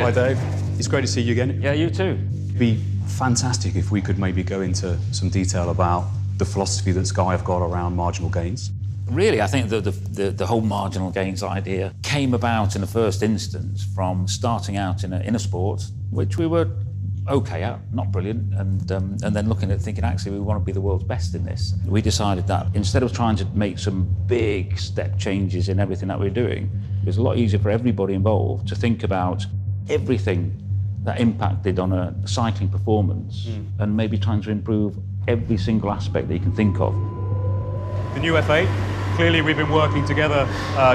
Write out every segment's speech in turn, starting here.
Hi, Dave. It's great to see you again. Yeah, you too. It'd be fantastic if we could maybe go into some detail about the philosophy that Sky have got around marginal gains. Really, I think the whole marginal gains idea came about in the first instance from starting out in a sport, which we were okay at, not brilliant, and then looking at thinking, actually, we want to be the world's best in this. We decided that instead of trying to make some big step changes in everything that we're doing, it was a lot easier for everybody involved to think about everything that impacted on a cycling performance and maybe trying to improve every single aspect that you can think of. The new F8, clearly we've been working together.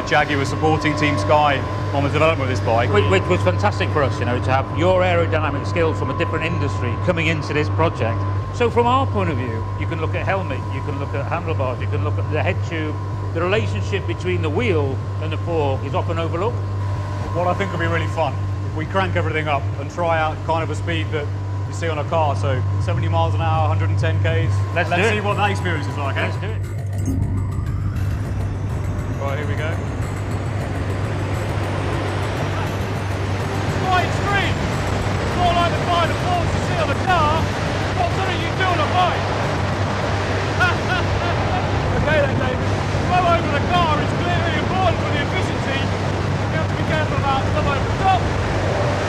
Jaguar was supporting Team Sky on the development of this bike. Which was fantastic for us, you know, to have your aerodynamic skills from a different industry coming into this project. So from our point of view, you can look at helmet, you can look at handlebars, you can look at the head tube. The relationship between the wheel and the fork is often overlooked. What I think will be really fun, if we crank everything up and try out kind of a speed that you see on a car, so 70 miles an hour, 110 Ks. Let's see what that experience is like, eh? Let's do it. Right, here we go. It's quite extreme. It's not like the kind of force you see on the car. It's not something you do on a bike. Okay then, David. Flow over the car is clearly important for the efficiency. You have to be careful about stuff over the top,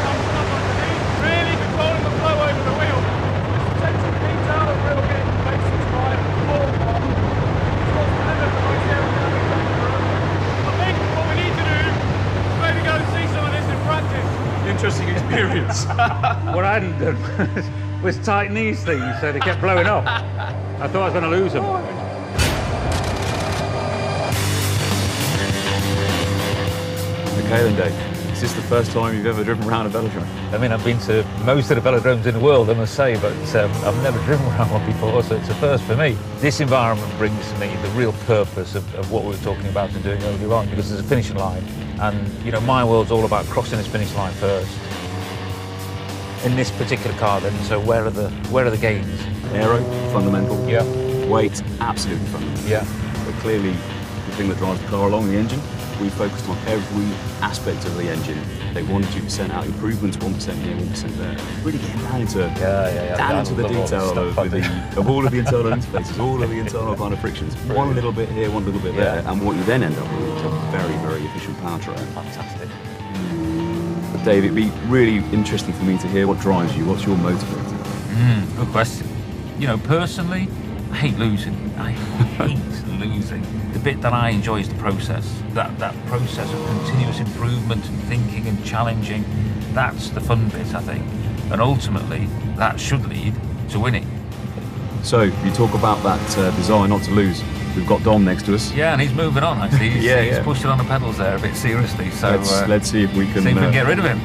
some stuff underneath. Really controlling the flow over the wheel. This attention to detail and real getting the basics right. The floor part is what's delivered the most aerodynamic for us. I think what we need to do is maybe go and see some of this in practice. Interesting experience. What I hadn't done was tighten these things so they kept blowing off. I thought I was going to lose them. Okay then, Dave. Is this the first time you've ever driven around a velodrome? I mean, I've been to most of the velodromes in the world, I must say, but I've never driven around one before, so it's a first for me. This environment brings to me the real purpose of what we were talking about and doing earlier on, because there's a finishing line, and you know, my world's all about crossing this finish line first. In this particular car, then, so where are the gains? Aero, fundamental. Yeah. Weight, absolutely fundamental. Yeah. But clearly, the thing that drives the car along, the engine, we focused on every aspect of the engine. They 1 to 2% out improvements, 1% here, 1% there. Really getting down into down into the detail of all of the internal interfaces, all of the internal kind of frictions. Brilliant. One little bit here, one little bit there, and what you then end up with is a very, very efficient powertrain. Fantastic. But Dave, it'd be really interesting for me to hear what drives you. What's your motivator? Good question. You know, personally, I hate losing. I hate losing. The bit that I enjoy is the process. That process of continuous improvement and thinking and challenging. That's the fun bit, I think. And ultimately, that should lead to winning. So, you talk about that desire not to lose. We've got Dom next to us. Yeah, and he's moving on, actually. He's pushing on the pedals there a bit seriously. So let's see if we can get rid of him.